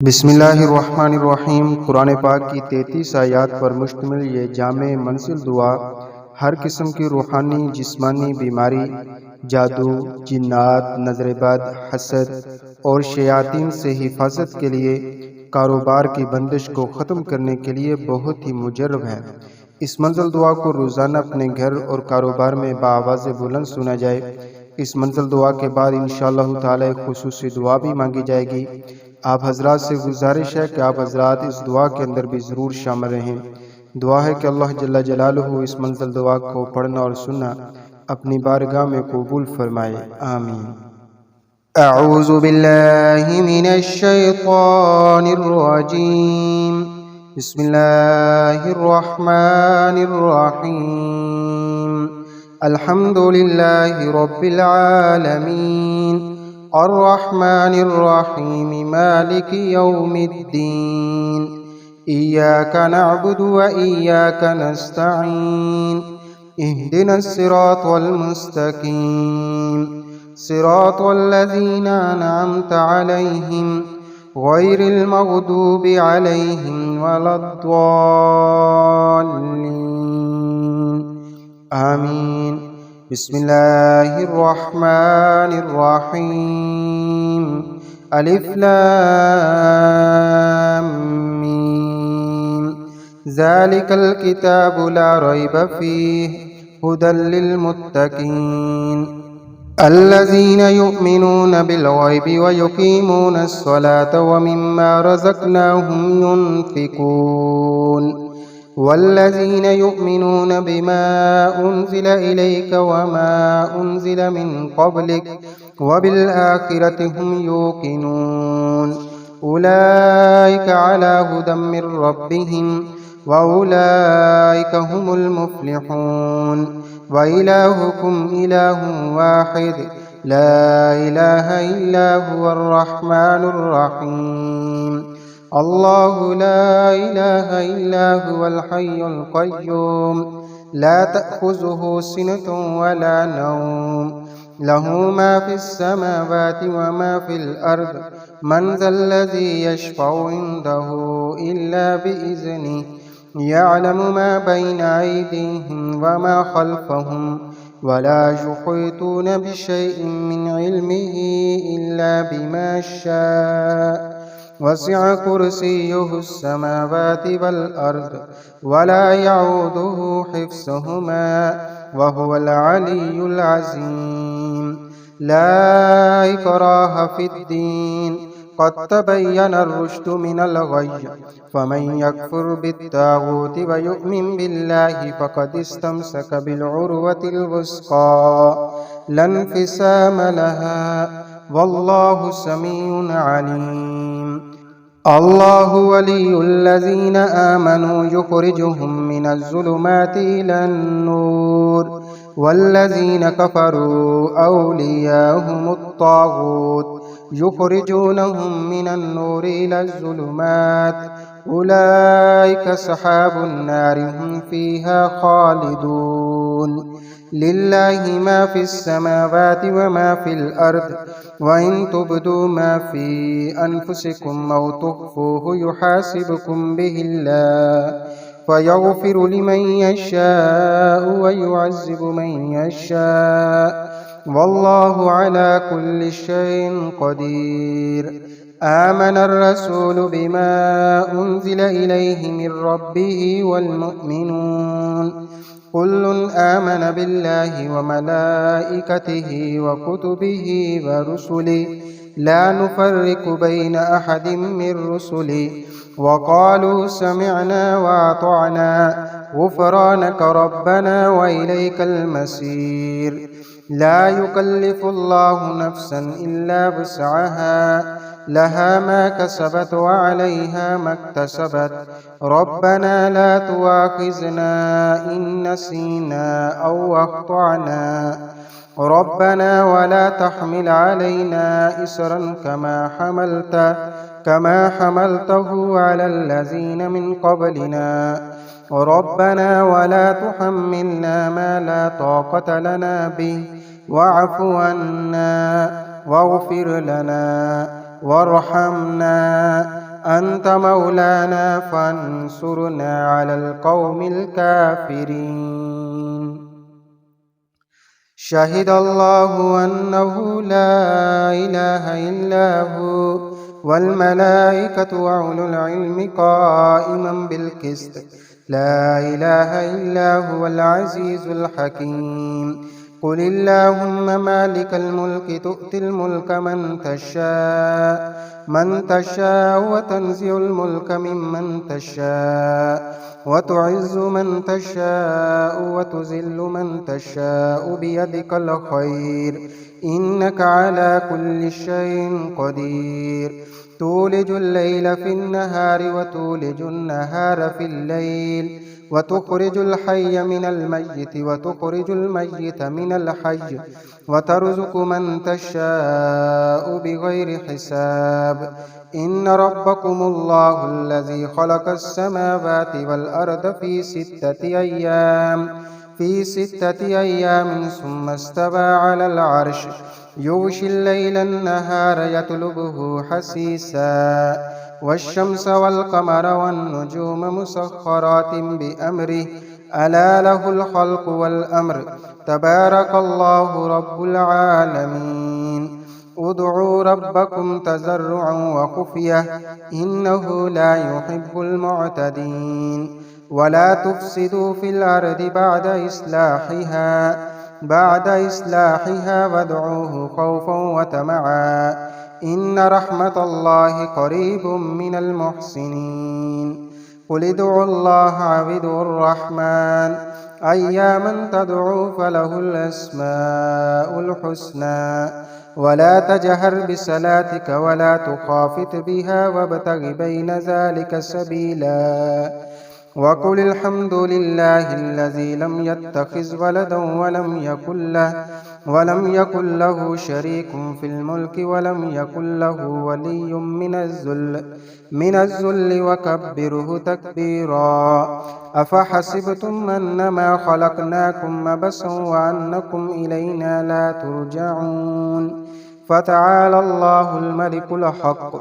बिस्मिल्लाहिर्रहमानिर्रहीम। कुरान पाक की 33 आयत पर मुश्तमिल ये जामे मंजिल दुआ हर किस्म की रूहानी जिस्मानी बीमारी, जादू, जिन्नात, नजर बद, हसद और शयातीन से हिफाजत के लिए, कारोबार की बंदिश को ख़त्म करने के लिए बहुत ही मुजर्रब है। इस मंजिल दुआ को रोज़ाना अपने घर और कारोबार में बाआवाज़ बुलंद सुना जाए। इस मंजिल दुआ के बाद इंशाअल्लाह ताला एक खुसूसी दुआ भी मांगी जाएगी। आप हजरात से गुजारिश है कि आप हजरात इस दुआ के अंदर भी ज़रूर शामिल रहें। दुआ है कि अल्लाह जल्ला जलालुहु इस मंजिल दुआ को पढ़ना और सुनना अपनी बारगाह में कबूल फरमाए, आमीन। अऊज़ु बिल्लाहि मिनश शैतानिर रजीम। बिस्मिल्लाहिर रहमानिर रहीम। अल्हम्दुलिल्लाहि रब्बिल आलमीन अर्रहमानिर रहीम मालिकि यौमिद्दीन। इय्याका नअबुदु व इय्याका नस्तईन। इहदिनस सिरातल मुस्तकीम सिरातल लज़ीना अनअमता अलैहिम गैरिल मग़दूबि अलैहिम वलद्दाल्लीन, आमीन। बिस्मिल्लाहिर्रहमानिर्रहीम। अलिफ लाम मीम। ज़ालिकल किताबु ला रैब फ़ीहि हुदल लिलमुत्तक़ीन अल्लज़ीना युमिनून बिल गैबि व युक़ीमूनस स्वलाता व मिम्मा रज़क़नाहुम युनफ़िक़ून वल्लज़ीन युमिनून बिमा उन्ज़िल इलैका वमा उन्ज़िल मिन क़ब्लिक व बिल आखिरति हुम यूक़िनून उलाइका अला हुदम मिर रब्बिहिम व उलाइका हुमुल मुफ़्लिहून व इलाहुकुम इलाहुन वाहिद ला इलाहा इल्ला हुवर रहमानुर रहीम। अल्लाहु ला इलाहा इल्ला हुवल हय्युल क़य्यूम ला तअख़ुज़ुहु सिनतुन वला नौम लहू मा फ़िस समावाति व मा फ़िल अर्द मन ज़ल्लज़ी यशफ़अु इंदहु इल्ला बिइज़निहि यअलमु मा बैन अयदीहिम व मा ख़ल्फ़हुम वला युहीतून बिशैइन मिन इल्मिही इल्ला बिमा शाअ वसिअ कुर्सियुहुस समावाति वल अर्द वला यऊदुहु हिफ्ज़ुहुमा व हुवल अलिय्युल अज़ीम। ला इक्राहा फ़िद्दीन क़द तबय्यनर रुश्दु मिनल ग़य्य फ़मन यकफ़ुर बित्ताग़ूति व यु'मिन बिल्लाहि फ़क़द इस्तमसक बिल उर्वतिल वुस्क़ा ला इंफ़िसाम लहा वल्लाहु समीउन अलीम। अल्लाहु वलियुल्लज़ीना आमनू युख़रिजुहुम मिनज़्ज़ुलुमाति इलन नूर वल्लज़ीना कफ़रू औलियाहुमुत ताग़ूत युख़रिजूनहुम मिनन नूरि इलज़्ज़ुलुमात उलाइका अस्हाबुन नारि हुम फ़ीहा ख़ालिदून। लिल्लाहि मा फ़िस समावाति व मा फ़िल अर्द व इन तुब्दू मा फ़ी अनफुसिकुम औ तुख़्फ़ूहु युहासिबकुम बिहिल्लाह फ़यग़फ़िरु लिमन यशाअ व युअज़्ज़िबु मन यशाअ वल्लाहु अला कुल्लि शैइन क़दीर। आमनर रसूलु बिमा उन्ज़िल इलैहि मिर रब्बिहि वल मुअ्मिनून कुल्लुन आमन बिल्लाहि व मलाइकतिहि व कुतुबिहि व रुसुलिहि ला नुफ़र्रिक़ु बैन अहदिम मिर रुसुलिहि व क़ालू समिअना व अतअना ग़ुफ़रानक रब्बना व इलैकल मसीर। ला युकल्लिफ़ुल्लाहु नफ़्सन इल्ला वुस्अहा लहा मा कसबत व अलैहा मक्तसबत रब्बना ला तुआख़िज़ना इन नसीना औ अख़्तअना रब्बना वला तहमिल अलैना इसरन कमा हमलतहु अलल लज़ीना मिन क़ब्लिना रब्बना वला तुहम्मिलना मा ला ताक़त लना बिहि वअफ़ु अन्ना वग़फ़िर लना वरहमना أنت مولانا فانصرنا على القوم الكافرين. شهد الله أنه لا إله إلا هو والملائكة وأولو العلم قائما بالقسط لا إله إلا هو العزيز الحكيم. قل اللهم مالك الملك تؤتي الملك من تشاء وتنزع الملك ممن تشاء وتعز من تشاء وتذل من تشاء بيدك الخير إنك على كل شيء قدير. تولج الليل في النهار وتولج النهار في الليل وتخرج الحي من الميت وتخرج الميت من الحي وترزق من تشاء بغير حساب. إن ربكم الله الذي خلق السماوات والأرض في ستة أيام ثم استوى على العرش يغشي الليل النهار يطلبه حثيثا والشمس والقمر والنجوم مسخرات بأمره ألا له الخلق والأمر تبارك الله رب العالمين. ادعوا ربكم تضرعا وخفية إنه لا يحب المعتدين. ولا تفسدوا في الأرض بعد إصلاحها وادعوه خوفا وطمعا إن رحمة الله قريب من المحسنين. قل ادعوا الله أو ادعوا الرحمن أياما تدعوا فله الأسماء الحسنى. ولا تجهر بصلاتك ولا تخافت بها وابتغ بين ذلك سبيلا. وقل الحمد لله الذي لم يتخذ ولدا ولم يكن له شريك في الملك ولم يكن له ولي من الذل وكبره تكبيرا. أفحسبتم أنما خلقناكم عبثا وأنكم إلينا لا ترجعون. فتعالى الله الملك الحق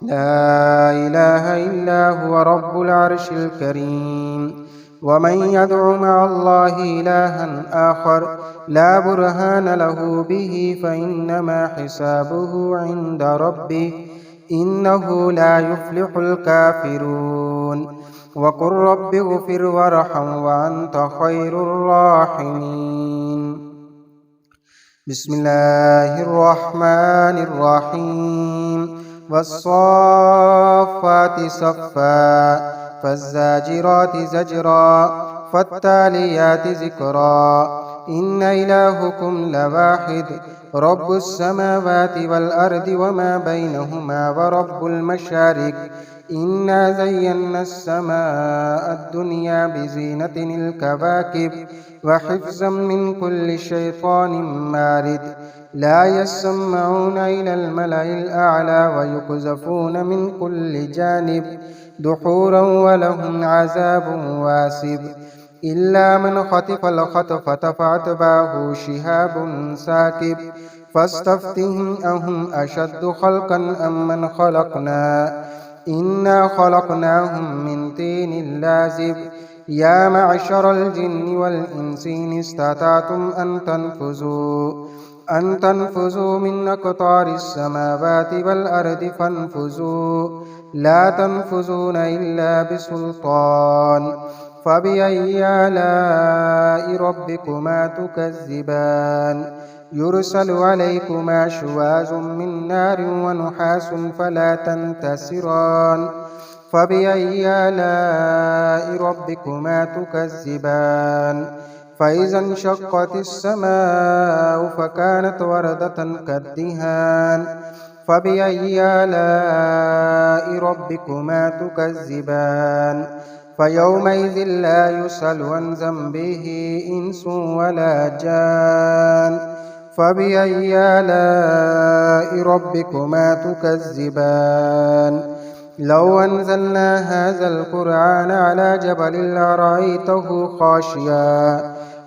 لا إله إلا هو رب العرش الكريم. ومن يدع مع الله إلها آخر لا برهان له به فإنما حسابه عند ربه إنه لا يفلح الكافرون. وقل رب اغفر وارحم وأنت خير الراحمين. بسم الله الرحمن الرحيم. والصافات صفا فالزاجرات زجرا فالتاليات ذكرا إن إلهكم لواحد رب السماوات والأرض وما بينهما ورب المشارق إنا زينا السماء الدنيا بزينة الكواكب وحفظا من كل شيطان مارد لا يسمعون إلى الملأ الأعلى ويقذفون من كل جانب دحورا ولهم عذاب واسب إلا من خطف الخطفة فأتبعه شهاب ساكب فاستفتهم أهم أشد خلقا أم من خلقنا إنا خلقناهم من طين لازب يا معشر الجن والإنس إن استطعتم أن تنفذوا من أقطار السماوات والأرض فانفذوا لا تنفذون إلا بسلطان. فبأي آلاء ربكما تكذبان يرسل عليكما شواظ من نار ونحاس فلا تنتصران. فبأي آلاء ربكما تكذبان فإذا انشقت السماء فكانت وردة كالدهان. فبأي آلاء ربكما تكذبان فيومئذ لا يسأل عن ذنبه إنس ولا جان. فبأي آلاء ربكما تكذبان لو أنزلنا هذا القرآن على جبل لرأيته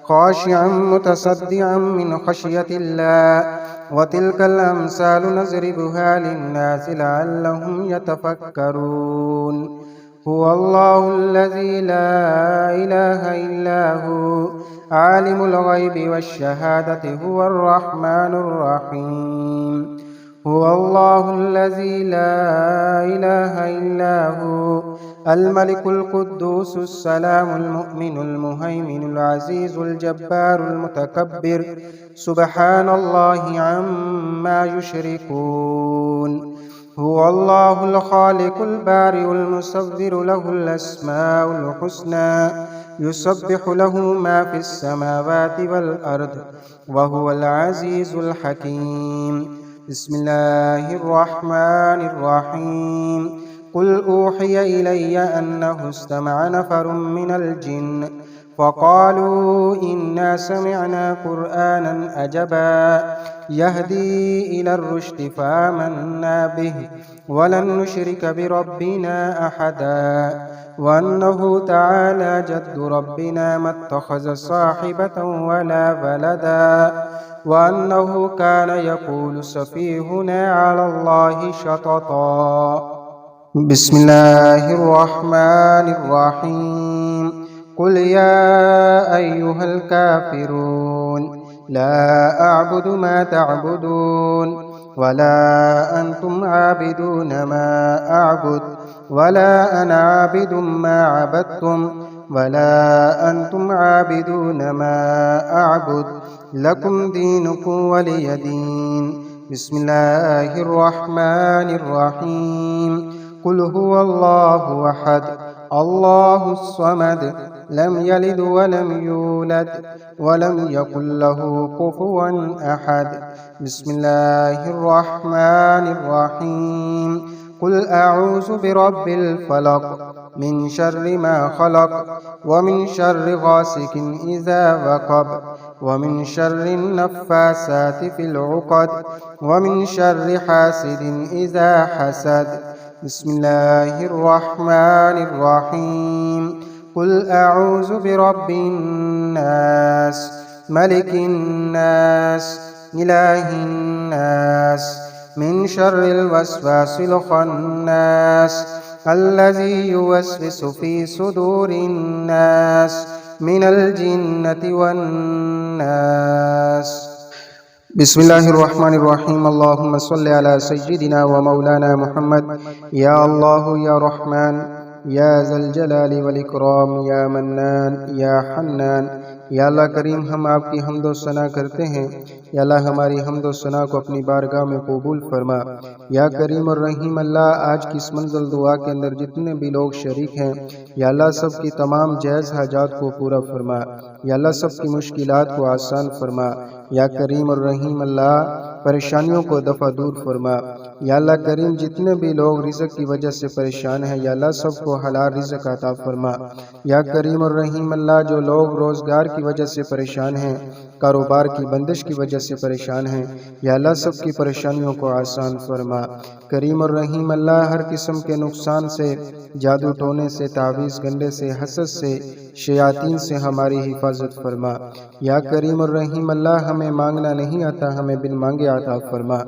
خاشعا متصدعا من خشية الله وتلك الأمثال نضربها للناس لعلهم يتفكرون هو الله الذي لا إله إلا هو عالم الغيب والشهادة هو الرحمن الرحيم هو الله الذي لا إله إلا هو الملك القدوس السلام المؤمن المهيمن العزيز الجبار المتكبر سبحان الله عما يشركون هو الله الخالق البارئ المصور له الأسماء الحسنى يسبح له ما في السماوات والأرض وهو العزيز الحكيم بسم الله الرحمن الرحيم قل أوحي إلي أنه استمع نفر من الجن فقالوا إنا سمعنا قرآنا عجبا يهدي إلى الرشد فآمنا به ولن نشرك بربنا أحدا وأنه تعالى جد ربنا ما اتخذ صاحبة ولا ولدا وأنه كان يقول سفيهنا على الله شططا بسم الله الرحمن الرحيم قل يا أيها الكافرون لا أعبد ما تعبدون ولا أنتم عابدون ما أعبد ولا أنا عابد ما عبدتم ولا أنتم عابدون ما أعبد لكم دينكم ولي دين بسم الله الرحمن الرحيم قل هو الله أحد الله الصمد لم يلد ولم يولد ولم يكن له كفوا أحد بسم الله الرحمن الرحيم قل أعوذ برب الفلق من شر ما خلق ومن شر غاسق إذا وقب ومن شر النفاسات في العقد ومن شر حاسد إذا حسد بسم الله الرحمن الرحيم قل أعوذ برب الناس ملك الناس إله الناس من شر الوسواس الخناس الذي يوسوس في صدور الناس من الجنة والناس بسم الله الرحمن الرحيم اللهم صل على سيدنا ومولانا محمد يا الله يا رحمن या ज़ल जलाली वल इकराम या मन्नान या हन्नान। या अल्लाह करीम हम आपकी हम्द व सना करते हैं। या अल्लाह हमारी हम्द व सना को अपनी बारगाह में कबूल फरमा। या करीम और रहीम अल्लाह आज की इस मंज़िल दुआ के अंदर जितने भी लोग शरीक हैं या अल्लाह सब की तमाम जायज़ हाजात को पूरा फरमा। या अल्लाह सब की मुश्किलात को आसान फरमा। या करीम और रहीम अल्लाह परेशानियों को दफ़ा दूर फरमा। या अल्लाह करीम जितने भी लोग रिज़्क़ की वजह से परेशान हैं या अल्लाह सबको हलाल रिज़्क़ अता फरमा। या करीम और रहीम अल्लाह जो लोग रोज़गार की वजह से परेशान हैं, कारोबार की बंदिश की वजह से परेशान हैं, या अल्लाह सब की परेशानियों को आसान फरमा। करीम और रहीम अल्लाह हर किस्म के नुकसान से, जादू टोने से, तावीज़ गंडे से, हसद से, शयातीन से हमारी हिफाजत फरमा। या करीम और रहीम अल्लाह हमें मांगना नहीं आता, हमें बिन मांगे अता फरमा।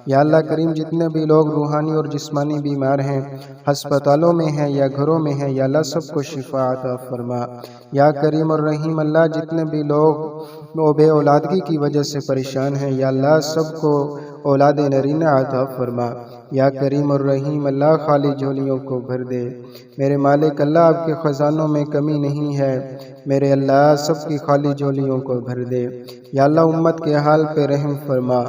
या अल्लाह करीम जितने भी लोग रूहानी और जिस्मानी बीमार हैं, अस्पतालों में हैं या घरों में हैं, या अल्लाह सबको शिफा अता फरमा। या करीम और रहीम अल्लाह जितने भी लोग बे औलादगी की वजह से परेशान हैं या अल्लाह सबको औलाद नरीना अता फरमा। या करीम और रहीम अल्लाह खाली झोलियों को भर दे। मेरे मालिक अल्लाह आपके ख़जानों में कमी नहीं है, मेरे अल्लाह सबकी खाली झोलियों को भर दे। या अल्लाह उम्मत के हाल पे रहम फरमा,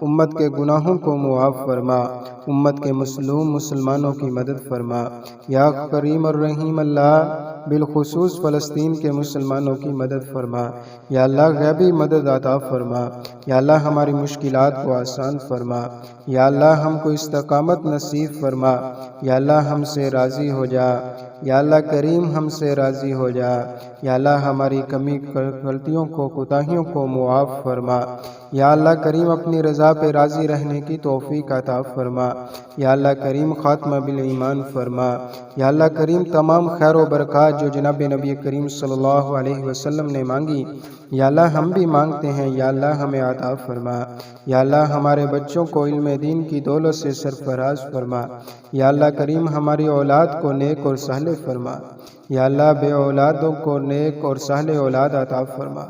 उम्मत के गुनाहों को मुआफ़ फरमा, उम्मत के मुसलमानों की मदद फरमा। या करीम और रहीम अल्लाह बिलखुसूस फ़लस्तीन के मुसलमानों की मदद फरमा। या अल्लाह गैबी मदद अता फरमा। या अल्लाह हमारी मुश्किलात को आसान फरमा। या अल्लाह हमको इस्तकामत नसीब फरमा। या अल्लाह हमसे राज़ी हो जा। या अल्लाह करीम हमसे राज़ी हो जा। या अल्लाह हमारी कमी गलतियों को, कोताहियों को मुआफ़ फरमा। या अल्लाह करीम अपनी रज़ा पे राज़ी रहने की तौफ़ीक़ अता फरमा। या अल्लाह करीम ख़ात्मा बिल ईमान फरमा। या अल्लाह करीम तमाम खैर व बरक़ात जो जनाब नबी करीम सल्लल्लाहु अलैहि वसल्लम ने मांगी یا اللہ ہم بھی مانگتے ہیں، یا اللہ ہمیں عطا فرما۔ یا اللہ ہمارے بچوں کو علم دین کی دولت سے سرفراز فرما۔ یا اللہ کریم ہماری اولاد کو نیک اور صالح فرما۔ یا اللہ بے اولادوں کو نیک اور صالح اولاد عطا فرما۔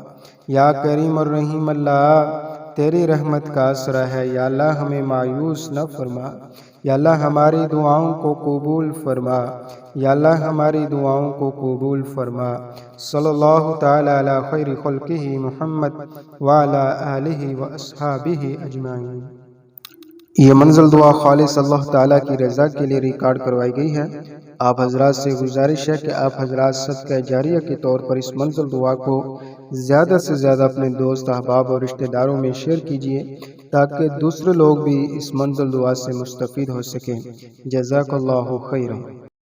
یا کریم اور رحیم اللہ تیری رحمت کا آسرا ہے، یا اللہ ہمیں مایوس نہ فرما۔ یا اللہ ہماری دعاؤں کو قبول فرما۔ یا اللہ ہماری دعاؤں کو قبول فرما۔ صلی اللہ تعالی علی خیر خلقہ محمد وعلی آلہ واصحابہ اجمعین۔ یہ منزل دعا خالص اللہ تعالیٰ کی رضا کے لیے ریکارڈ کروائی گئی ہے۔ آپ حضرات سے گزارش ہے کہ آپ حضرات صدقہ جاریہ کے طور پر اس منزل دعا کو زیادہ سے زیادہ اپنے دوست احباب اور رشتہ داروں میں شیئر کیجیے تاکہ دوسرے لوگ بھی اس منزل دعا سے مستفید ہو سکیں۔ جزاک اللہ خیرا۔